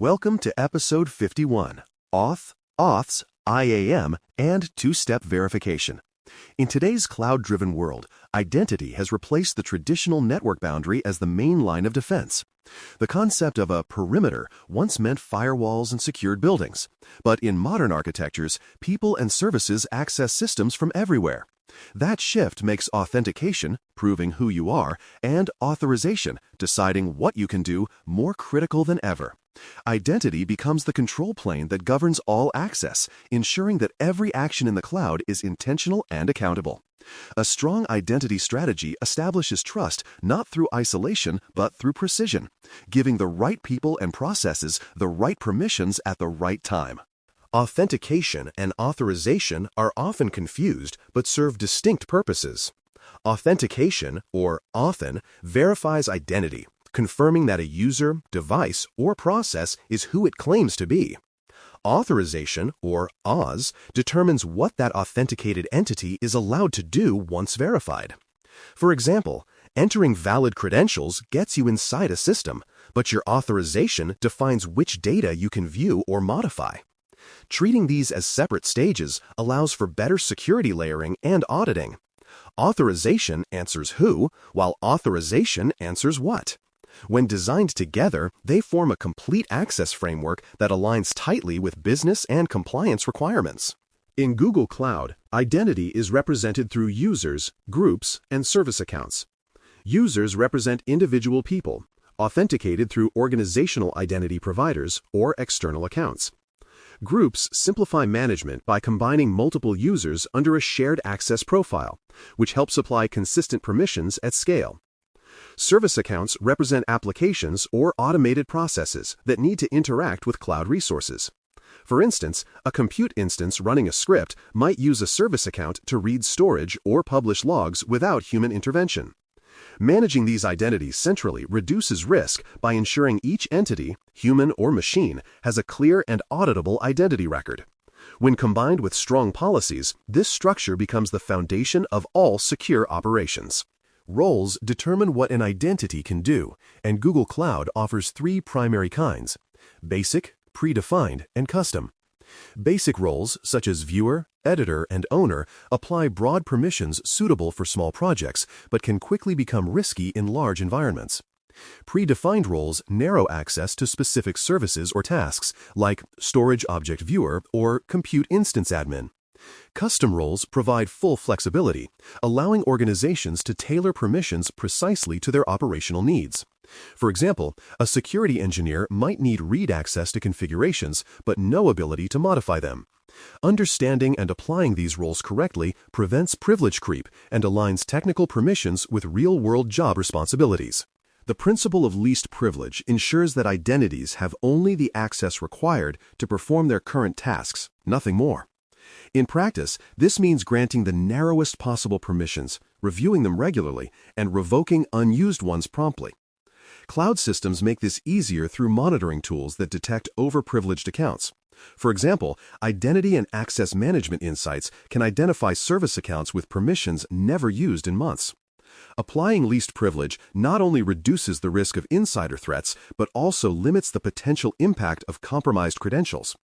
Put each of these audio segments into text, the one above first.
Welcome to episode 51, Authz, IAM, and two-step verification. In today's cloud-driven world, identity has replaced the traditional network boundary as the main line of defense. The concept of a perimeter once meant firewalls and secured buildings, but in modern architectures, people and services access systems from everywhere. That shift makes authentication, proving who you are, and authorization, deciding what you can do, more critical than ever. Identity becomes the control plane that governs all access, ensuring that every action in the cloud is intentional and accountable. A strong identity strategy establishes trust not through isolation but through precision, giving the right people and processes the right permissions at the right time. Authentication and authorization are often confused but serve distinct purposes. Authentication, or Authn, verifies identity, confirming that a user, device, or process is who it claims to be. Authorization, or Authz, determines what that authenticated entity is allowed to do once verified. For example, entering valid credentials gets you inside a system, but your authorization defines which data you can view or modify. Treating these as separate stages allows for better security layering and auditing. Authorization answers who, while authorization answers what. When designed together, they form a complete access framework that aligns tightly with business and compliance requirements. In Google Cloud, identity is represented through users, groups, and service accounts. Users represent individual people, authenticated through organizational identity providers or external accounts. Groups simplify management by combining multiple users under a shared access profile, which helps apply consistent permissions at scale. Service accounts represent applications or automated processes that need to interact with cloud resources. For instance, a compute instance running a script might use a service account to read storage or publish logs without human intervention. Managing these identities centrally reduces risk by ensuring each entity, human or machine, has a clear and auditable identity record. When combined with strong policies, this structure becomes the foundation of all secure operations. Roles determine what an identity can do, and Google Cloud offers three primary kinds: basic, predefined, and custom. Basic roles, such as viewer, editor, and owner, apply broad permissions suitable for small projects, but can quickly become risky in large environments. Predefined roles narrow access to specific services or tasks, like storage object viewer or compute instance admin. Custom roles provide full flexibility, allowing organizations to tailor permissions precisely to their operational needs. For example, a security engineer might need read access to configurations, but no ability to modify them. Understanding and applying these roles correctly prevents privilege creep and aligns technical permissions with real-world job responsibilities. The principle of least privilege ensures that identities have only the access required to perform their current tasks, nothing more. In practice, this means granting the narrowest possible permissions, reviewing them regularly, and revoking unused ones promptly. Cloud systems make this easier through monitoring tools that detect overprivileged accounts. For example, Identity and Access Management Insights can identify service accounts with permissions never used in months. Applying least privilege not only reduces the risk of insider threats, but also limits the potential impact of compromised credentials.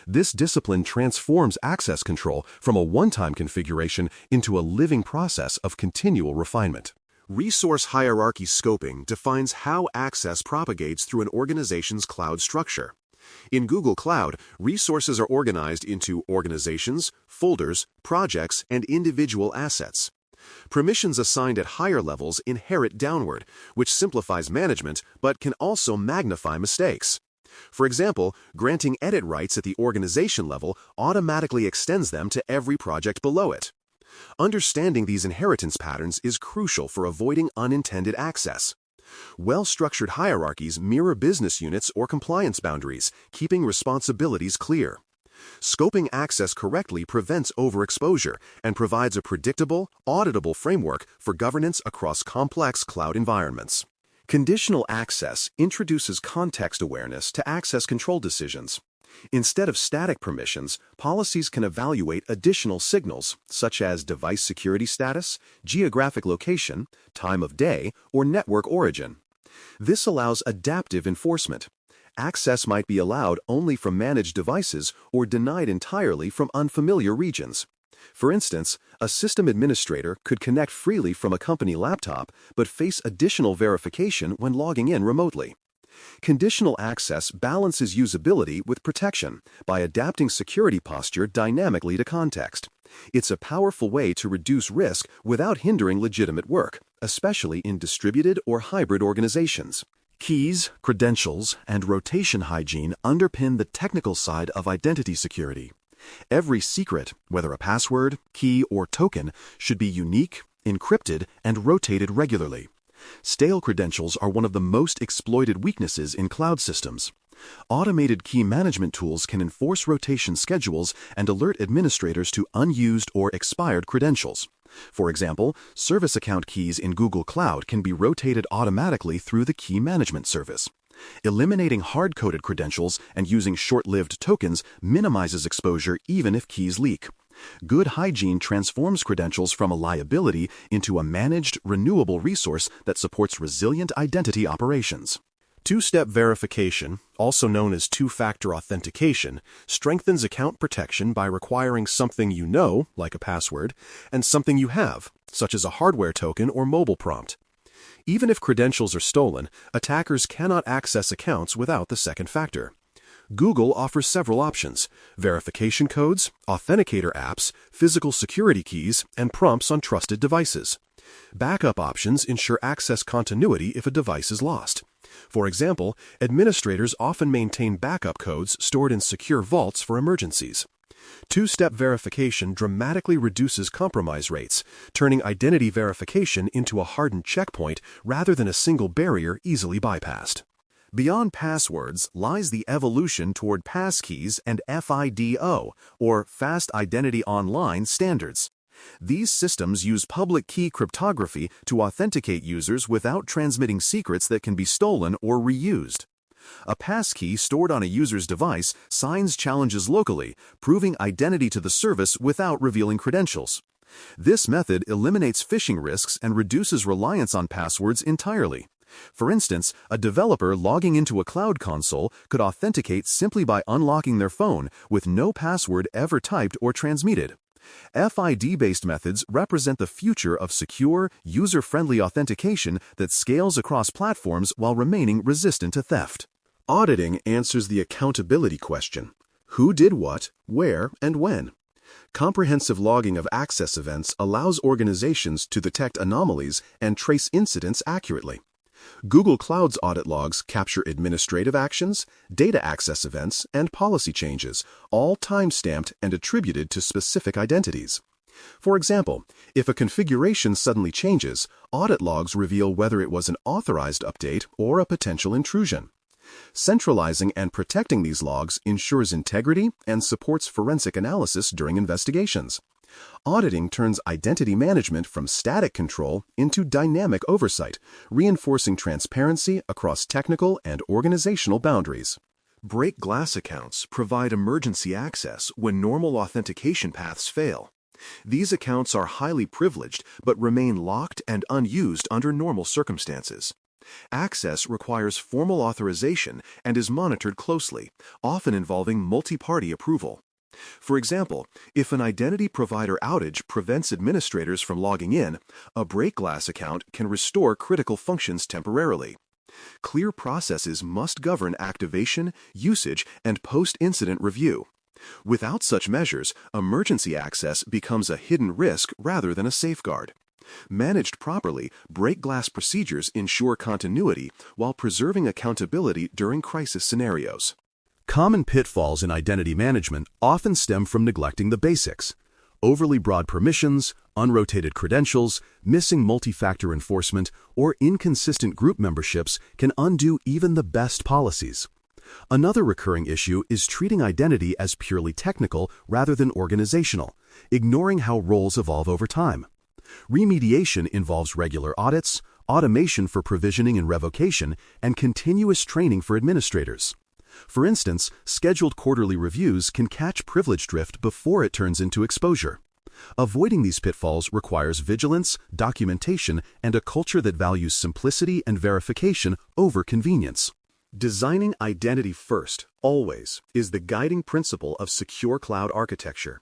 This discipline transforms access control from a one-time configuration into a living process of continual refinement. Resource hierarchy scoping defines how access propagates through an organization's cloud structure. In Google Cloud, resources are organized into organizations, folders, projects, and individual assets. Permissions assigned at higher levels inherit downward, which simplifies management but can also magnify mistakes. For example, granting edit rights at the organization level automatically extends them to every project below it. Understanding these inheritance patterns is crucial for avoiding unintended access. Well-structured hierarchies mirror business units or compliance boundaries, keeping responsibilities clear. Scoping access correctly prevents overexposure and provides a predictable, auditable framework for governance across complex cloud environments. Conditional access introduces context awareness to access control decisions. Instead of static permissions, policies can evaluate additional signals, such as device security status, geographic location, time of day, or network origin. This allows adaptive enforcement. Access might be allowed only from managed devices or denied entirely from unfamiliar regions. For instance, a system administrator could connect freely from a company laptop but face additional verification when logging in remotely. Conditional access balances usability with protection by adapting security posture dynamically to context. It's a powerful way to reduce risk without hindering legitimate work, especially in distributed or hybrid organizations. Keys, credentials, and rotation hygiene underpin the technical side of identity security. Every secret, whether a password, key, or token, should be unique, encrypted, and rotated regularly. Stale credentials are one of the most exploited weaknesses in cloud systems. Automated key management tools can enforce rotation schedules and alert administrators to unused or expired credentials. For example, service account keys in Google Cloud can be rotated automatically through the key management service. Eliminating hard-coded credentials and using short-lived tokens minimizes exposure even if keys leak. Good hygiene transforms credentials from a liability into a managed, renewable resource that supports resilient identity operations. Two-step verification, also known as two-factor authentication, strengthens account protection by requiring something you know, like a password, and something you have, such as a hardware token or mobile prompt. Even if credentials are stolen, attackers cannot access accounts without the second factor. Google offers several options: verification codes, authenticator apps, physical security keys, and prompts on trusted devices. Backup options ensure access continuity if a device is lost. For example, administrators often maintain backup codes stored in secure vaults for emergencies. Two-step verification dramatically reduces compromise rates, turning identity verification into a hardened checkpoint rather than a single barrier easily bypassed. Beyond passwords lies the evolution toward passkeys and FIDO, or Fast Identity Online standards. These systems use public key cryptography to authenticate users without transmitting secrets that can be stolen or reused. A passkey stored on a user's device signs challenges locally, proving identity to the service without revealing credentials. This method eliminates phishing risks and reduces reliance on passwords entirely. For instance, a developer logging into a cloud console could authenticate simply by unlocking their phone with no password ever typed or transmitted. FID-based methods represent the future of secure, user-friendly authentication that scales across platforms while remaining resistant to theft. Auditing answers the accountability question: who did what, where, and when? Comprehensive logging of access events allows organizations to detect anomalies and trace incidents accurately. Google Cloud's audit logs capture administrative actions, data access events, and policy changes, all time-stamped and attributed to specific identities. For example, if a configuration suddenly changes, audit logs reveal whether it was an authorized update or a potential intrusion. Centralizing and protecting these logs ensures integrity and supports forensic analysis during investigations. Auditing turns identity management from static control into dynamic oversight, reinforcing transparency across technical and organizational boundaries. Break glass accounts provide emergency access when normal authentication paths fail. These accounts are highly privileged but remain locked and unused under normal circumstances. Access requires formal authorization and is monitored closely, often involving multi-party approval. For example, if an identity provider outage prevents administrators from logging in, a break glass account can restore critical functions temporarily. Clear processes must govern activation, usage, and post-incident review. Without such measures, emergency access becomes a hidden risk rather than a safeguard. Managed properly, break glass procedures ensure continuity while preserving accountability during crisis scenarios. Common pitfalls in identity management often stem from neglecting the basics. Overly broad permissions, unrotated credentials, missing multi-factor enforcement, or inconsistent group memberships can undo even the best policies. Another recurring issue is treating identity as purely technical rather than organizational, ignoring how roles evolve over time. Remediation involves regular audits, automation for provisioning and revocation, and continuous training for administrators. For instance, scheduled quarterly reviews can catch privilege drift before it turns into exposure. Avoiding these pitfalls requires vigilance, documentation, and a culture that values simplicity and verification over convenience. Designing identity first, always, is the guiding principle of secure cloud architecture.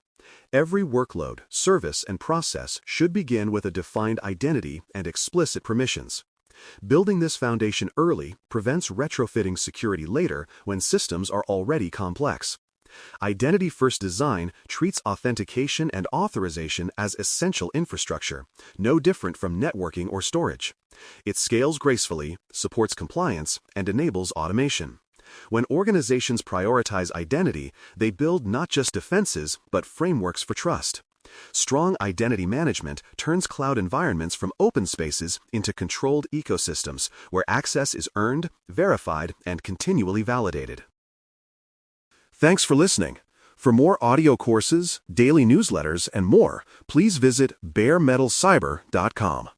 Every workload, service, and process should begin with a defined identity and explicit permissions. Building this foundation early prevents retrofitting security later when systems are already complex. Identity-first design treats authentication and authorization as essential infrastructure, no different from networking or storage. It scales gracefully, supports compliance, and enables automation. When organizations prioritize identity, they build not just defenses, but frameworks for trust. Strong identity management turns cloud environments from open spaces into controlled ecosystems where access is earned, verified, and continually validated. Thanks for listening. For more audio courses, daily newsletters, and more, please visit baremetalcyber.com.